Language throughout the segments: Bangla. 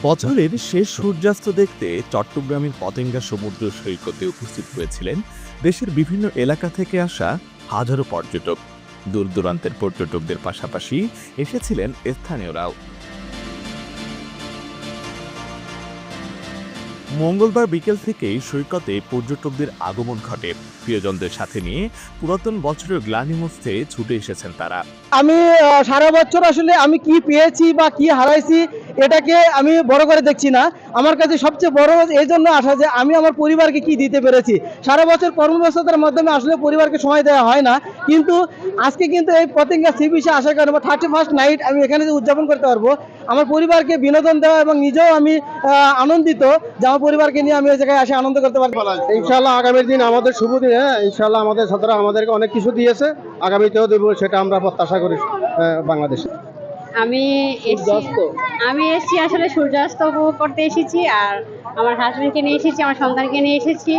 বছরের শেষ সূর্যাস্ত দেখতে চট্টগ্রামের পতেঙ্গা সমুদ্র সৈকতে উপস্থিত হয়েছিলেন দেশের বিভিন্ন এলাকা থেকে আসা হাজারো পর্যটক। দূর দূরান্তের পর্যটকদের পাশাপাশি এসেছিলেন স্থানীয়রাও। মঙ্গলবার বিকেল থেকেই সৈকতে পর্যটকদের আগমন ঘটে। প্রিয়জনদের সাথে নিয়ে পুরাতন বছরের গ্লানি মুছতে ছুটে এসেছেন তারা। আমি সারা বছর আসলে আমি কি পেয়েছি বা কি হারাইছি এটাকে আমি বড় করে দেখছি না। আমার কাছে সবচেয়ে বড় এই জন্য আসা যে আমি আমার পরিবারকে কি দিতে পেরেছি। সারা বছর কর্মব্যস্ততার মাধ্যমে আসলে পরিবারকে সময় দেওয়া হয় না, কিন্তু আজকে কিন্তু এই পতেঙ্গা সি বিচে আসার কারণে 31st নাইট আমি এখানে যে উদযাপন করতে পারবো, আমার পরিবারকে বিনোদন দেওয়া এবং নিজেও আমি আনন্দিত যে আমার পরিবারকে নিয়ে আমি ওই জায়গায় আসে আনন্দ করতে পারবো। ইনশাআল্লাহ আগামী দিন আমাদের শুভ দিন। ইনশাআল্লাহ আমাদের ছাত্ররা আমাদেরকে অনেক কিছু দিয়েছে, আগামীতেও দেবো, সেটা আমরা প্রত্যাশা করি বাংলাদেশে। আমি এসেছি আসলে সূর্যাস্ত উপভোগ করতে এসেছি, আর আমার হাজবেন্ডকে নিয়ে এসেছি, আমার সন্তানকে নিয়ে এসেছি।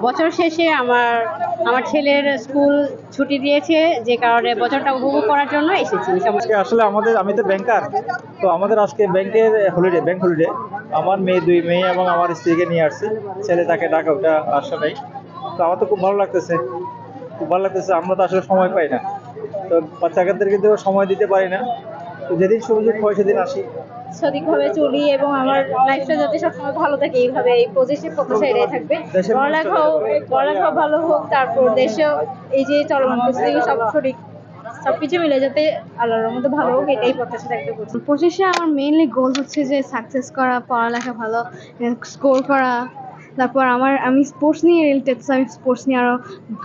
বছর শেষে আমার ছেলের স্কুল ছুটি দিয়েছে, যে কারণে বছরটা উপভোগ করার জন্য এসেছি। আসলে আমি তো ব্যাংকার, তো আমাদের আজকে ব্যাংক হলিডে। আমার দুই মেয়ে এবং আমার স্ত্রীকে নিয়ে আসছি। ছেলে তাকে ডাকা, ওটা আসা নাই। তো আমার তো খুব ভালো লাগতেছে। আমরা তো আসলে সময় পাই না, তো বাচ্চাদেরকে তো সময় দিতে পারি না। তো যেদিন সুযোগ হয় সেদিন আসি। সঠিকভাবে চলি এবং আমার লাইফটা যাতে সবসময় ভালো থাকে, এইভাবে এই প্রত্যাশা এটাই থাকবে। পড়ালেখাও ভালো হোক, তারপর দেশেও এই যে চলমান পরিস্থিতি সবকিছু মিলে যাতে আল্লাহর মধ্যে ভালো হোক, এটাই প্রত্যাশা থাকবে। 25-এ আমার মেইনলি গোল হচ্ছে যে সাকসেস করা, পড়ালেখা ভালো স্কোর করা। তারপর আমি স্পোর্টস নিয়ে রিলেটেড, আমি স্পোর্টস নিয়ে আরও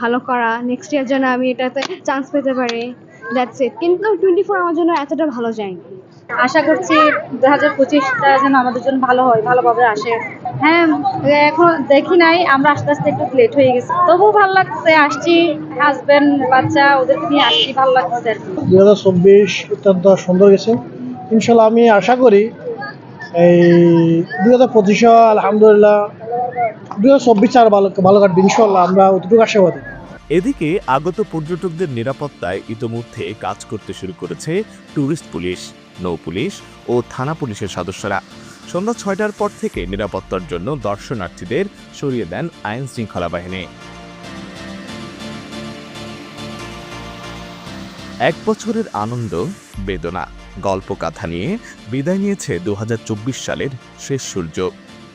ভালো করা, নেক্সট ইয়ার যেন আমি এটাতে চান্স পেতে পারি। That's it. কিন্তু 24 আমার জন্য এতটা ভালো যায়নি। আশা করছি 2025টা যেন আমাদের জন্য ভালো হয়, ভালোভাবে আসে। হ্যাঁ, এখন দেখি নাই, আমরা আস্তে আস্তে একটু লেট হয়ে গেছি, তবুও ভালো লাগছে। আসছি, হাজবেন্ড বাচ্চা ওদেরকে নিয়ে আসছি, ভালো লাগছে। 2024 অত্যন্ত সুন্দর গেছে। ইনশাল্লাহ আমি আশা করি এই 2025 আলহামদুলিল্লাহ 2024 আর ভালো কাটবে ইনশাল্লাহ, আমরা অতটুকু আশাবাদী। এদিকে আগত পর্যটকদের নিরাপত্তায় ইতোমধ্যে কাজ করতে শুরু করেছে ট্যুরিস্ট পুলিশ, নৌ পুলিশ ও থানা পুলিশের সদস্যরা। সন্ধ্যা 6টার পর থেকে নিরাপত্তার জন্য দর্শনার্থীদের সরিয়ে দেন আইন শৃঙ্খলা বাহিনী। এক বছরের আনন্দ, বেদনা, গল্পকথা নিয়ে বিদায় নিয়েছে 2024 সালের শেষ সূর্য।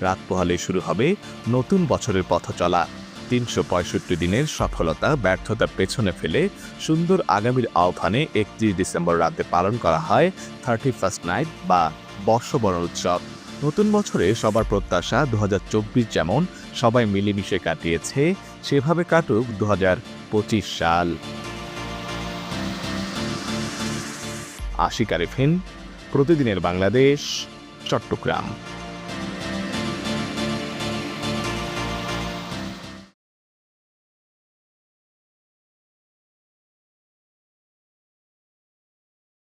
রাত পোহালে শুরু হবে নতুন বছরের পথ চলা। 365 দিনের সফলতা ব্যর্থতা পেছনে ফেলে সুন্দর আগামীর আহ্বানে 31 ডিসেম্বর রাতে পালন করা হয় 31st নাইট বা বর্ষবরণ উৎসব। নতুন বছরে সবার প্রত্যাশা 2024 যেমন সবাই মিলেমিশে কাটিয়েছে, সেভাবে কাটুক 2025 সাল। আশিক আরিফিন, প্রতিদিনের বাংলাদেশ, চট্টগ্রাম।